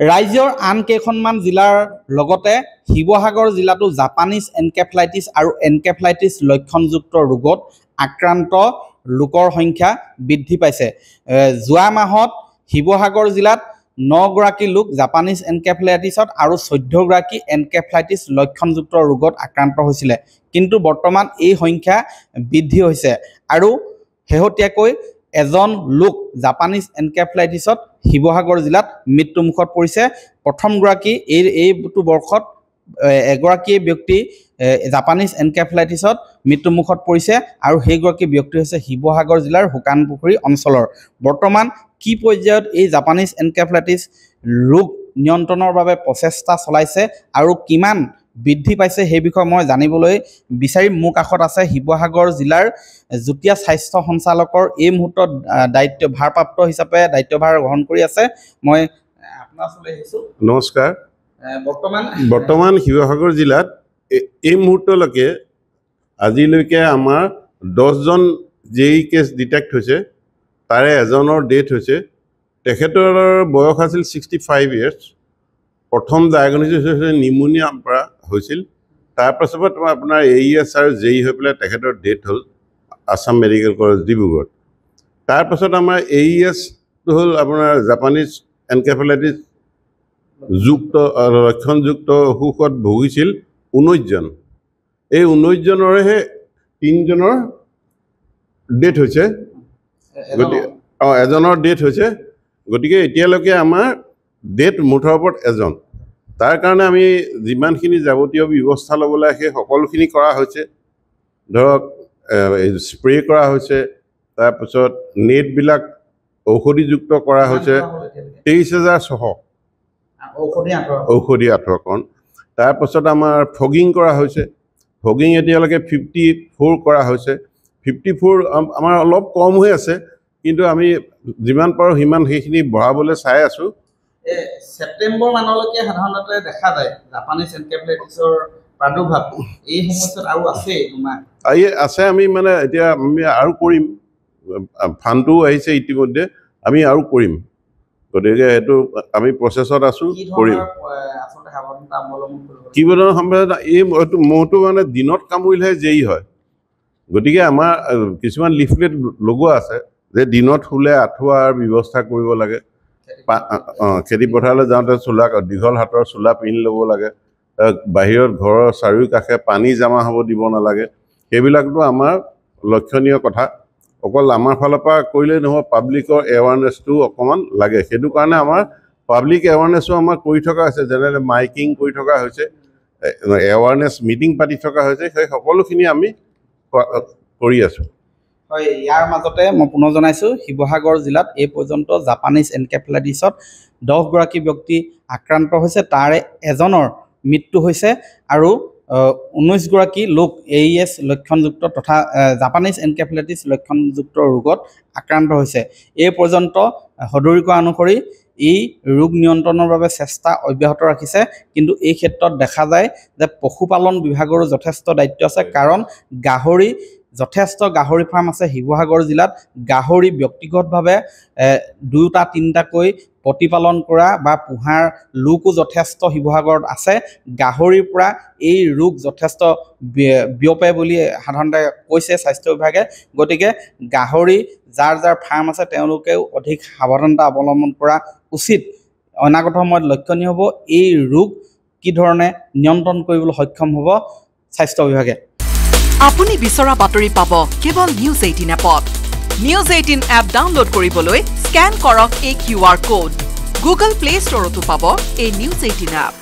ৰাজ্যৰ আন কেইখনমান জিলাৰ লগতে শিৱসাগৰ জিলাতো জাপানিজ এনকেফেলাইটিছ আৰু এনকেফেলাইটিছ লক্ষণযুক্ত ৰোগত আক্ৰান্ত লোকৰ সংখ্যা বৃদ্ধি পাইছে। যোৱা মাহত শিৱসাগৰ জিলাত 9 গৰাকী লোক জাপানিজ এনকেফেলাইটিছত আৰু 14 গৰাকী এনকেফেলাইটিছ লক্ষণযুক্ত ৰোগত আক্ৰান্ত হৈছিলে, কিন্তু বৰ্তমান এই সংখ্যা বৃদ্ধি হৈছে আৰু শেহতীয়াকৈ এজন লোক জাপানিজ এনকেফেলাইটিছত শিৱসাগৰ জিলাত মৃত্যুমুখত পৰিছে। প্ৰথম গৰাকী এইটো বৰ্ষত এগৰাকী ব্যক্তি জাপানিজ এনকেফেলাইটিছত মৃত্যুমুখত পৰিছে আৰু সেইগৰাকী ব্যক্তি হৈছে শিৱসাগৰ জিলাৰ শুকানপুখুৰী অঞ্চলৰ। বৰ্তমান কি পৰ্যায়ত এই জাপানিজ এনকেফেলাইটিছ ৰোগ নিয়ন্ত্ৰণৰ বাবে প্ৰচেষ্টা চলাইছে আৰু কিমান বৃদ্ধি পাইছে সেই বিষয়ে মই জানিবলৈ বিচাৰিম। মোৰ কাষত আছে শিৱসাগৰ জিলাৰ যুটীয়া স্বাস্থ্য সঞ্চালকৰ এই মুহূৰ্তত ভাৰপ্ৰাপ্ত হিচাপে দায়িত্বভাৰ গ্ৰহণ কৰি আছে। মই আপোনাৰ ওচৰলৈ আহিছোঁ। নমস্কাৰ। বৰ্তমান শিৱসাগৰ জিলাত এই মুহূৰ্তলৈকে আজিলৈকে আমাৰ 10জন জেই কেছ ডিটেক্ট হৈছে, তাৰে এজনৰ ডেথ হৈছে। তেখেতৰ বয়স আছিল 65 ইয়াৰ্ছ। প্ৰথম ডায়েগনচিছ হৈছে নিউমনিয়াৰ পৰা হৈছিল, তাৰপাছত আপোনাৰ AES আৰু জেই হৈ পেলাই তেখেতৰ ডেথ হ'ল আছাম মেডিকেল কলেজ ডিব্ৰুগড়ত। তাৰপাছত আমাৰ AESটো হ'ল আপোনাৰ জাপানিজ এনকেফেলাইটিছ লক্ষণযুক্ত অসুখত ভুগিছিল 19জন। এই 19জনৰহে 3জনৰ ডেথ হৈছে, এজনৰ ডেথ হৈছে। গতিকে এতিয়ালৈকে আমাৰ ডেথ মুঠৰ ওপৰত এজন। তাৰ কাৰণে আমি যিমানখিনি যাৱতীয় ব্যৱস্থা ল'বলৈ সেই সকলোখিনি কৰা হৈছে। ধৰক স্প্ৰে কৰা হৈছে, তাৰপিছত নেটবিলাক ঔষধিযুক্ত কৰা হৈছে 23,600 ঔষধি আঁঠুৱাখন। তাৰপাছত আমাৰ ফগিং কৰা হৈছে। ফগিং এতিয়ালৈকে 54 কৰা হৈছে। 54 আমাৰ অলপ কম হৈ আছে, কিন্তু আমি যিমান পাৰোঁ সিমান সেইখিনি বঢ়াবলৈ চাই আছোঁ। ছেপ্টেম্বৰ মানলৈকে সাধাৰণতে দেখা যায় জাপানিজ এনকেফেলাইটিছৰ প্ৰাদুৰ্ভাৱ। এই সময়ছোৱাত আৰু আছে আছে। আমি মানে এতিয়া আমি আৰু কৰিম, ফাণ্ডটো আহিছে ইতিমধ্যে, আমি আৰু কৰিম। গতিকে সেইটো আমি প্ৰচেছত আছোঁ, কৰিম। কি ধৰণৰ সাৱধানতা? এই মহটো মানে দিনত কামুৰিলেহে জেই হয়। গতিকে আমাৰ কিছুমান লিফলেট লগোৱা আছে যে দিনত শুলে আঁঠুৱাৰ ব্যৱস্থা কৰিব লাগে। খেতি পথাৰলৈ যাওঁতে দীঘল হাতৰ চোলা পিন্ধি ল'ব লাগে। বাহিৰত ঘৰৰ চাৰিওকাষে পানী জমা হ'ব দিব নালাগে। সেইবিলাকতো আমাৰ লক্ষণীয় কথা। অকল আমাৰ ফালৰ পৰা কৰিলেই নহ'ব, পাব্লিকৰ এৱাৰনেছটো অকণমান লাগে। সেইটো কাৰণে আমাৰ পাব্লিক এৱাৰনেছো আমাৰ কৰি থকা হৈছে, যেনে মাইকিং কৰি থকা হৈছে, এৱাৰনেছ মিটিং পাতি থকা হৈছে। সেই সকলোখিনি আমি কৰি আছোঁ। হয়, ইয়াৰ মাজতে মই পুনৰ জনাইছোঁ, শিৱসাগৰ জিলাত এই পৰ্যন্ত জাপানিজ এনকেফেলাইটিছত 10 গৰাকী ব্যক্তি আক্ৰান্ত হৈছে, তাৰে এজনৰ মৃত্যু হৈছে আৰু 19 গৰাকী লোক AES লক্ষণযুক্ত তথা জাপানিজ এনকেফেলাইটিছ লক্ষণযুক্ত ৰোগত আক্ৰান্ত হৈছে। এই পৰ্যন্ত সদৰি কৰা অনুসৰি এই ৰোগ নিয়ন্ত্ৰণৰ বাবে চেষ্টা অব্যাহত ৰাখিছে, কিন্তু এই ক্ষেত্ৰত দেখা যায় যে পশুপালন বিভাগৰো যথেষ্ট দায়িত্ব আছে। কাৰণ যথেষ্ট গাহৰি ফাৰ্ম আছে শিৱসাগৰ জিলাত। গাহৰি ব্যক্তিগতভাৱে 2-3টাকৈ প্ৰতিপালন কৰা বা পোহাৰ লোকো যথেষ্ট শিৱসাগৰত আছে। গাহৰিৰ পৰা এই ৰোগ যথেষ্ট বিয়পে বুলি সাধাৰণতে কৈছে স্বাস্থ্য বিভাগে। গতিকে গাহৰি যাৰ ফাৰ্ম আছে তেওঁলোকেও অধিক সাৱধানতা অৱলম্বন কৰা উচিত। অনাগত সময়ত লক্ষণীয় হ'ব এই ৰোগ কি ধৰণে নিয়ন্ত্ৰণ কৰিবলৈ সক্ষম হ'ব স্বাস্থ্য বিভাগে। আপুনি বিচৰা বাতৰি পাব কেৱল নিউজ 18 এপত। নিউজ 18 এপ ডাউনলোড কৰিবলৈ স্কেন কৰক এই QR কোড। গুগল প্লে ষ্টৰতো পাব এই নিউজ 18 এপ।